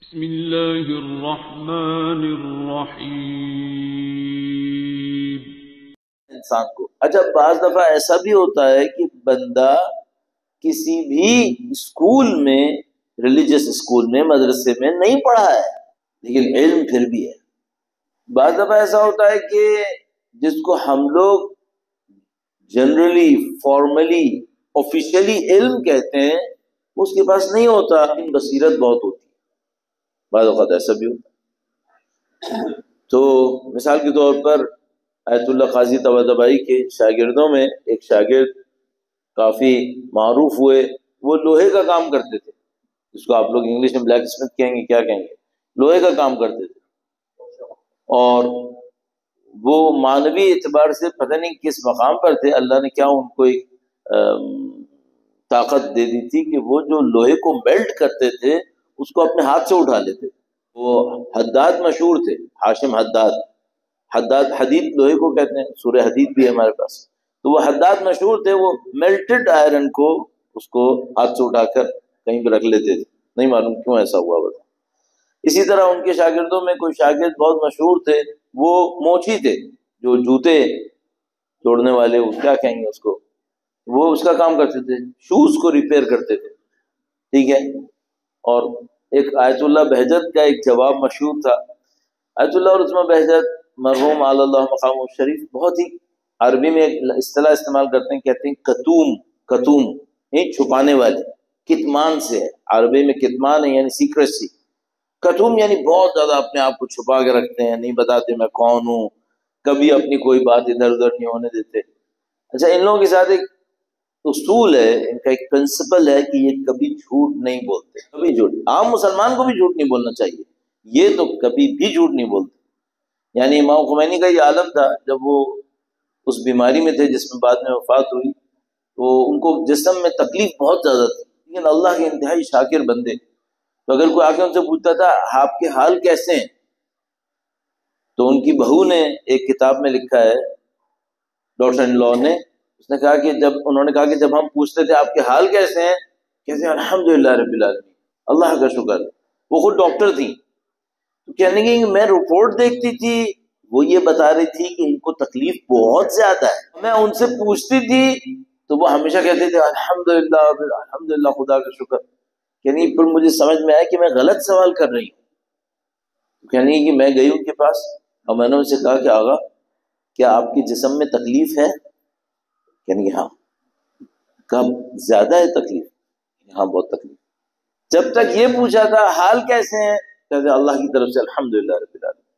بسم اللہ الرحمن الرحیم۔ انسان کو اچھا بعض دفعہ ایسا بھی ہوتا ہے کہ بندہ کسی بھی اسکول میں، ریلیجس اسکول میں، مدرسے میں نہیں پڑھا ہے لیکن علم پھر بھی ہے۔ بعض دفعہ ایسا ہوتا ہے کہ جس کو ہم لوگ جنرلی، فارملی، آفیشلی علم کہتے ہیں، اس کے پاس نہیں ہوتا، لیکن بصیرت بہت ہوتی ہے۔ بعض اوقات ایسا بھی ہوتا ہے۔ تو مثال کے طور پر آیت اللہ قاضی طباطبائی کے شاگردوں میں ایک شاگرد کافی معروف ہوئے، وہ لوہے کا کام کرتے تھے، جس کو آپ لوگ انگلش میں بلیک اسمتھ کہیں گے، کیا کہیں گے، لوہے کا کام کرتے تھے، اور وہ معنوی اعتبار سے پتہ نہیں کس مقام پر تھے، اللہ نے کیا ان کو ایک طاقت دے دی تھی کہ وہ جو لوہے کو میلٹ کرتے تھے اس کو اپنے ہاتھ سے اٹھا لیتے تھے۔ وہ حداد مشہور تھے، ہاشم حداد حدید لوہے کو کہتے ہیں، سورہ حدید بھی ہے ہمارے پاس، تو وہ حداد مشہور تھے، وہ میلٹڈ آئرن کو اس کو ہاتھ سے اٹھا کر کہیں پہ رکھ لیتے تھے، نہیں معلوم کیوں ایسا ہوا بتا۔ اسی طرح ان کے شاگردوں میں کوئی شاگرد بہت مشہور تھے، وہ موچی تھے، جو جوتے توڑنے والے، وہ کیا کہیں گے اس کو، وہ اس کا کام کرتے تھے، شوز کو ریپیئر کرتے تھے، ٹھیک ہے۔ اور ایک آیت اللہ بہجت کا ایک جواب مشہور تھا۔ آیت اللہ اور عثمہ بہجت مرحوم علی اللہ مقام شریف بہت ہی عربی میں ایک اصطلاح استعمال کرتے ہیں، کہتے ہیں کتوم یہ چھپانے والے، کتمان سے ہے، عربی میں کتمان ہے یعنی سیکریسی، کتوم یعنی بہت زیادہ اپنے آپ کو چھپا کے رکھتے ہیں، نہیں بتاتے میں کون ہوں، کبھی اپنی کوئی بات ادھر ادھر نہیں ہونے دیتے۔ اچھا ان لوگوں کے ساتھ ایک اصول ہے، ان کا ایک پرنسپل ہے کہ یہ کبھی جھوٹ نہیں بولتے، کبھی جھوٹ، عام مسلمان کو بھی جھوٹ نہیں بولنا چاہیے، یہ تو کبھی بھی جھوٹ نہیں بولتے۔ یعنی امام خمینی کا یہ عالم تھا، جب وہ اس بیماری میں تھے جس میں بعد میں وفات ہوئی، تو ان کو جسم میں تکلیف بہت زیادہ تھی، لیکن اللہ کے انتہائی شاکر بندے، تو اگر کوئی آ کے ان سے پوچھتا تھا آپ کے حال کیسے ہیں، تو ان کی بہو نے ایک کتاب میں لکھا ہے، ڈاٹر ان لاء نے، اس نے کہا کہ انہوں نے کہا کہ جب ہم پوچھتے تھے آپ کے حال کیسے ہیں، کہتے ہیں الحمدللہ رب العالمین، اللہ کا شکر۔ وہ خود ڈاکٹر تھی، تو کہنے کی میں رپورٹ دیکھتی تھی، وہ یہ بتا رہی تھی کہ ان کو تکلیف بہت زیادہ ہے، میں ان سے پوچھتی تھی تو وہ ہمیشہ کہتے تھے الحمدللہ الحمدللہ، خدا کا شکر۔ یعنی پھر مجھے سمجھ میں آیا کہ میں غلط سوال کر رہی ہوں۔ کہنے کہ میں گئی ان کے پاس اور میں نے ان سے کہا کہ آغا کیا آپ کے جسم میں تکلیف ہے؟ کہنے کہ ہاں۔ کب زیادہ ہے تکلیف؟ ہاں بہت تکلیف۔ جب تک یہ پوچھا تھا حال کیسے ہیں، کہتے اللہ کی طرف سے الحمدللہ رب العالمین۔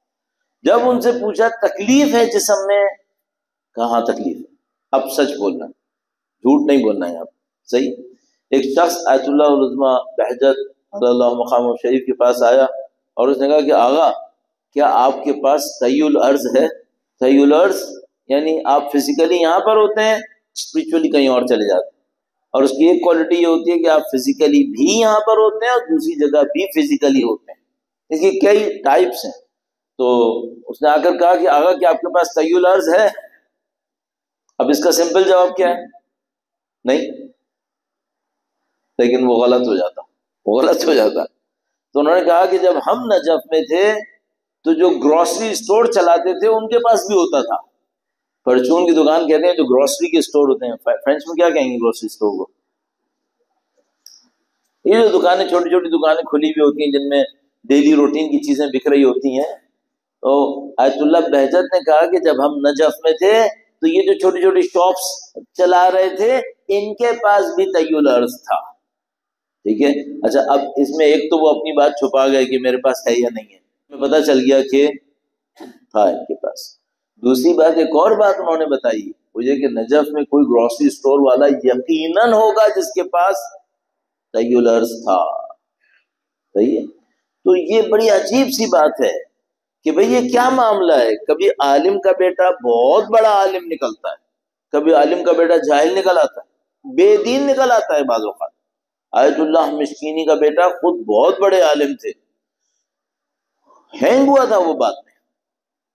جب ان سے پوچھا تکلیف ہے جسم میں، کہاں تکلیف ہے، اب سچ بولنا، جھوٹ نہیں بولنا ہے اب، صحیح۔ ایک شخص آیت اللہ العظمہ بہجت رضی اللہ مقام شریف کے پاس آیا اور اس نے کہا کہ آغا کیا آپ کے پاس طی الارض ہے؟ طی الارض یعنی آپ فزیکلی یہاں پر ہوتے ہیں، اسپریچولی کہیں اور چلے جاتے ہیں، اور اس کی ایک کوالٹی یہ ہوتی ہے کہ آپ فزیکلی بھی یہاں پر ہوتے ہیں اور دوسری جگہ بھی فزیکلی ہوتے ہیں، اس کی کئی ٹائپس ہیں۔ تو اس نے آ کر کہا کہ آغا کہ آپ کے پاس طی الارض ہے؟ اب اس کا سمپل جواب کیا ہے؟ نہیں، لیکن وہ غلط ہو جاتا۔ تو انہوں نے کہا کہ جب ہم نجف میں تھے تو جو گروسری اسٹور چلاتے تھے ان کے پاس بھی ہوتا تھا، پرچون کی دکان کہتے ہیں جو گروسری کے اسٹور ہوتے ہیں، فرینچ میں کیا کہیں گے گروسری اسٹور کو؟ یہ جو دکانیں، چھوٹی چھوٹی دکانیں کھلی ہوئی ہوتی ہیں جن میں ڈیلی روٹین کی چیزیں بک رہی ہوتی ہیں، تو آیت اللہ بہجت نے کہا کہ جب ہم نجف میں تھے تو یہ جو چھوٹی چھوٹی شاپس چلا رہے تھے ان کے پاس بھی طی الارض تھا، ٹھیک ہے۔ اچھا اب اس میں ایک تو وہ اپنی بات چھپا گئے کہ میرے پاس ہے یا نہیں ہے، ہمیں پتہ چل گیا کہ تھا ان کے پاس۔ دوسری بات، ایک اور بات انہوں نے بتائی، وہ یہ کہ نجف میں کوئی گروسری اسٹور والا یقیناً ہوگا جس کے پاس طی الارض تھا، صحیح ہے۔ تو یہ بڑی عجیب سی بات ہے کہ بھئی یہ کیا معاملہ ہے، کبھی عالم کا بیٹا بہت بڑا عالم نکلتا ہے، کبھی عالم کا بیٹا جاہل نکل آتا ہے، بے دین نکل آتا ہے بعض اوقات۔ آیت اللہ مشکینی کا بیٹا خود بہت بڑے عالم تھے، ہینگ ہوا تھا وہ بات میں،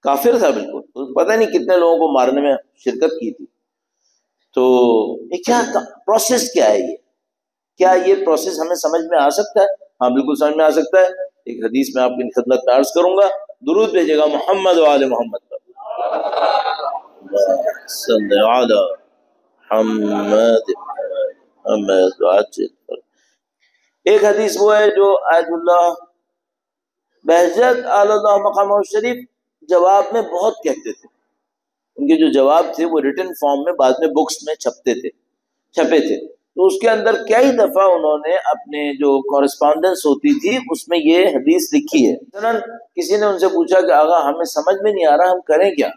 کافر تھا بالکل، پتہ نہیں کتنے لوگوں کو مارنے میں شرکت کی تھی۔ تو یہ کیا پروسیس کیا ہے، یہ کیا یہ پروسیس ہمیں سمجھ میں آ سکتا ہے؟ ہاں بالکل سمجھ میں آ سکتا ہے ایک حدیث میں آپ کی خدمت میں عرض کروں گا، درود بھیجے گا محمد و آل محمد پر، صلی علی محمد پر۔ ایک حدیث وہ ہے جو آیت اللہ بہجت آل اللہ مقامہ شریف جواب میں بہت کہتے تھے، ان کے جو جواب تھے وہ ریٹن فارم میں بعد میں بکس میں چھپے تھے، تو اس کے اندر کئی دفعہ انہوں نے اپنے جو کورسپونڈنس ہوتی تھی اس میں یہ حدیث لکھی ہے۔ مثلاً کسی نے ان سے پوچھا کہ آقا ہمیں سمجھ میں نہیں آ رہا، ہم کریں کیا؟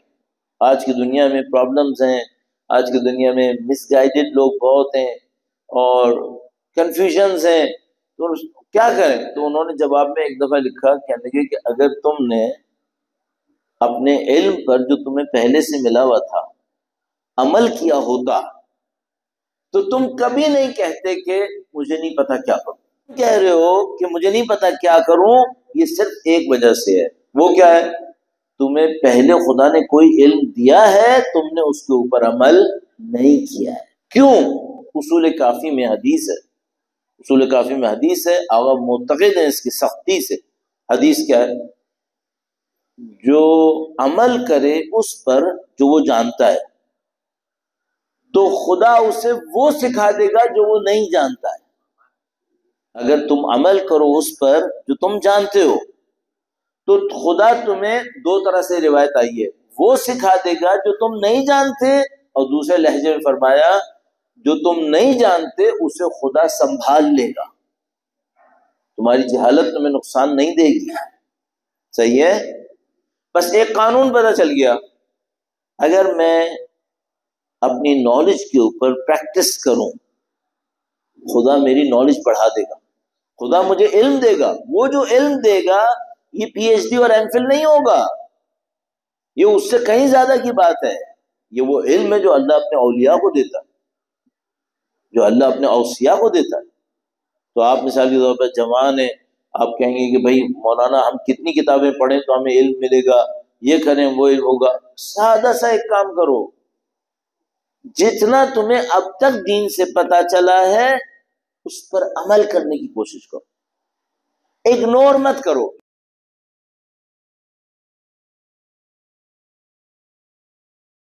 آج کی دنیا میں پرابلمز ہیں، آج کی دنیا میں مس گائیڈڈ لوگ بہت ہیں اور کنفیوژنز ہیں، تو کیا کریں؟ تو انہوں نے جواب میں ایک دفعہ لکھا، کہنے لگے کہ اگر تم نے اپنے علم پر جو تمہیں پہلے سے ملا ہوا تھا عمل کیا ہوتا تو تم کبھی نہیں کہتے کہ مجھے نہیں پتا کیا کروں۔ تم کہہ رہے ہو کہ مجھے نہیں پتا کیا کروں، یہ صرف ایک وجہ سے ہے، وہ کیا ہے؟ تمہیں پہلے خدا نے کوئی علم دیا ہے، تم نے اس کے اوپر عمل نہیں کیا ہے۔ کیوں؟ اصول کافی میں حدیث ہے، اصول کافی میں حدیث ہے، آقا معتقد ہیں اس کی سختی سے۔ حدیث کیا ہے؟ جو عمل کرے اس پر جو وہ جانتا ہے تو خدا اسے وہ سکھا دے گا جو وہ نہیں جانتا ہے۔ اگر تم عمل کرو اس پر جو تم جانتے ہو تو خدا تمہیں دو طرح سے روایت آئی ہے، وہ سکھا دے گا جو تم نہیں جانتے، اور دوسرے لہجے میں فرمایا جو تم نہیں جانتے اسے خدا سنبھال لے گا، تمہاری جہالت تمہیں نقصان نہیں دے گی۔ صحیح ہے؟ بس ایک قانون پتہ چل گیا، اگر میں اپنی نالج کے اوپر پریکٹس کروں خدا میری نالج بڑھا دے گا، خدا مجھے علم دے گا، وہ جو علم دے گا یہ پی ایچ ڈی اور ایم فل نہیں ہوگا، یہ اس سے کہیں زیادہ کی بات ہے، یہ وہ علم ہے جو اللہ اپنے اولیاء کو دیتا ہے، جو اللہ اپنے اوصیاء کو دیتا ہے۔ تو آپ مثال کے طور پر جوان ہیں، آپ کہیں گے کہ بھائی مولانا ہم کتنی کتابیں پڑھیں تو ہمیں علم ملے گا، یہ کریں وہ علم ہوگا۔ سادہ سا ایک کام کرو، جتنا تمہیں اب تک دین سے پتا چلا ہے اس پر عمل کرنے کی کوشش کرو، اگنور مت کرو۔